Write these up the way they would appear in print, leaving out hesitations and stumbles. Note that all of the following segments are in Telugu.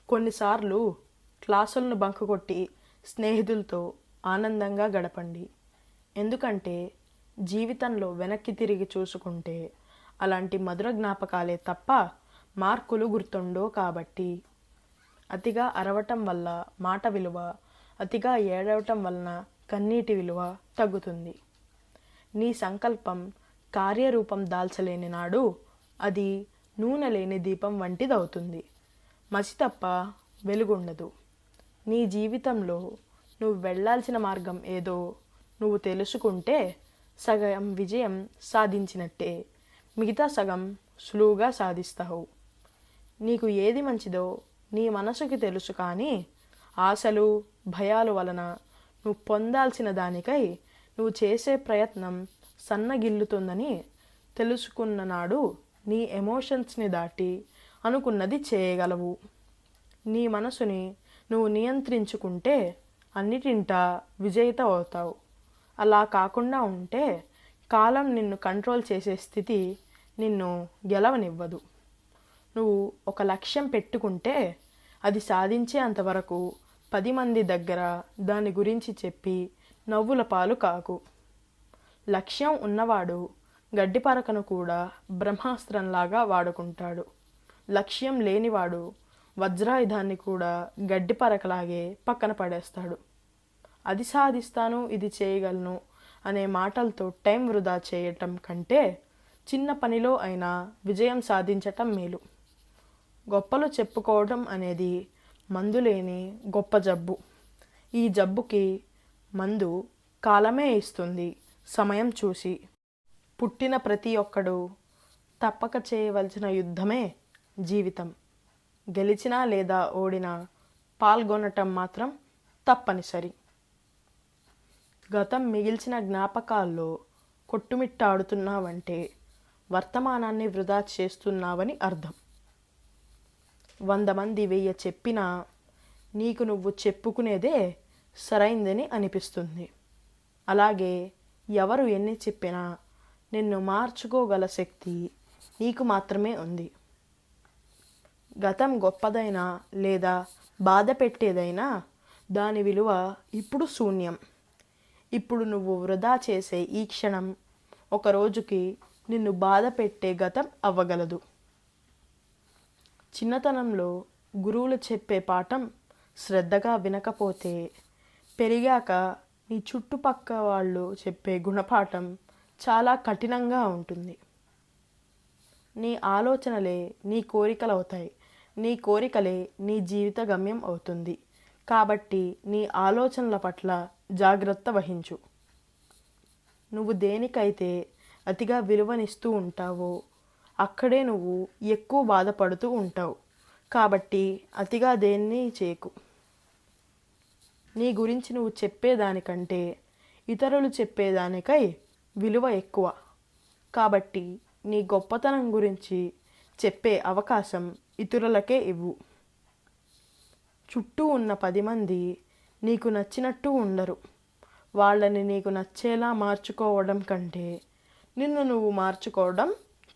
కొన్నిసార్లు క్లాసులను బంక్ కొట్టి స్నేహితులతో ఆనందంగా గడపండి. ఎందుకంటే జీవితంలో వెనక్కి తిరిగి చూసుకుంటే అలాంటి మధుర జ్ఞాపకాలే తప్ప మార్కులు గుర్తుండవు. కాబట్టి అతిగా అరవటం వల్ల మాట విలువ, అతిగా ఏడవటం వలన కన్నీటి విలువ తగ్గుతుంది. నీ సంకల్పం కార్యరూపం దాల్చలేని నాడు అది నూనె లేని దీపం వంటిదవుతుంది. మసి తప్ప వెలుగుండదు. నీ జీవితంలో నువ్వు వెళ్ళాల్సిన మార్గం ఏదో నువ్వు తెలుసుకుంటే సగం విజయం సాధించినట్టే. మిగతా సగం సులువుగా సాధిస్తావు. నీకు ఏది మంచిదో నీ మనసుకి తెలుసు, కానీ ఆశలు భయాలు వలన నువ్వు పొందాల్సిన దానికై నువ్వు చేసే ప్రయత్నం సన్నగిల్లుతుందని తెలుసుకున్న నాడు నీ ఎమోషన్స్ని దాటి అనుకున్నది చేయగలవు. నీ మనసుని నువ్వు నియంత్రించుకుంటే అన్నిటింటా విజేత అవుతావు. అలా కాకుండా ఉంటే కాలం నిన్ను కంట్రోల్ చేసే స్థితి నిన్ను గెలవనివ్వదు. నువ్వు ఒక లక్ష్యం పెట్టుకుంటే అది సాధించే అంతవరకు 10 మంది దగ్గర దాని గురించి చెప్పి నవ్వుల పాలు కాకు. లక్ష్యం ఉన్నవాడు గడ్డిపరకను కూడా బ్రహ్మాస్త్రంలాగా వాడుకుంటాడు. లక్ష్యం లేనివాడు వజ్రాయుధాన్ని కూడా గడ్డిపరకలాగే పక్కన పడేస్తాడు. అది సాధిస్తాను, ఇది చేయగలను అనే మాటలతో టైం వృధా చేయటం కంటే చిన్న పనిలో అయినా విజయం సాధించటం మేలు. గొప్పలు చెప్పుకోవడం అనేది మందులేని గొప్ప జబ్బు. ఈ జబ్బుకి మందు కాలమే ఇస్తుంది, సమయం చూసి. పుట్టిన ప్రతి ఒక్కడు తప్పక చేయవలసిన యుద్ధమే జీవితం. గెలిచినా లేదా ఓడినా పాల్గొనటం మాత్రం తప్పనిసరి. గతం మిగిల్చిన జ్ఞాపకాల్లో కొట్టుమిట్టాడుతున్నావంటే వర్తమానాన్ని వృధా చేస్తున్నావని అర్థం. 100 మంది 1000 చెప్పినా నీకు నువ్వు చెప్పుకునేదే సరైందని అనిపిస్తుంది. అలాగే ఎవరు ఎన్ని చెప్పినా నిన్ను మార్చుకోగల శక్తి నీకు మాత్రమే ఉంది. గతం గొప్పదైనా లేదా బాధ పెట్టేదైనా దాని విలువ ఇప్పుడు శూన్యం. ఇప్పుడు నువ్వు వృధా చేసే ఈ క్షణం ఒక రోజుకి నిన్ను బాధ పెట్టే గతం అవ్వగలదు. చిన్నతనంలో గురువులు చెప్పే పాఠం శ్రద్ధగా వినకపోతే పెరిగాక నీ చుట్టుపక్క వాళ్ళు చెప్పే గుణపాఠం చాలా కఠినంగా ఉంటుంది. నీ ఆలోచనలే నీ కోరికలు అవుతాయి, నీ కోరికలే నీ జీవిత గమ్యం అవుతుంది. కాబట్టి నీ ఆలోచనల పట్ల జాగ్రత్త వహించు. నువ్వు దేనికైతే అతిగా విలువనిస్తూ ఉంటావో అక్కడే నువ్వు ఎక్కువ బాధపడుతూ ఉంటావు. కాబట్టి అతిగా దేన్ని చేయకు. నీ గురించి నువ్వు చెప్పేదానికంటే ఇతరులు చెప్పేదానికై విలువ ఎక్కువ. కాబట్టి నీ గొప్పతనం గురించి చెప్పే అవకాశం ఇతరులకే ఇవ్వు. చుట్టూ ఉన్న 10 మంది నీకు నచ్చినట్టు ఉండరు. వాళ్ళని నీకు నచ్చేలా మార్చుకోవడం కంటే నిన్ను నువ్వు మార్చుకోవడం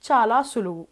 చాలా సులువు.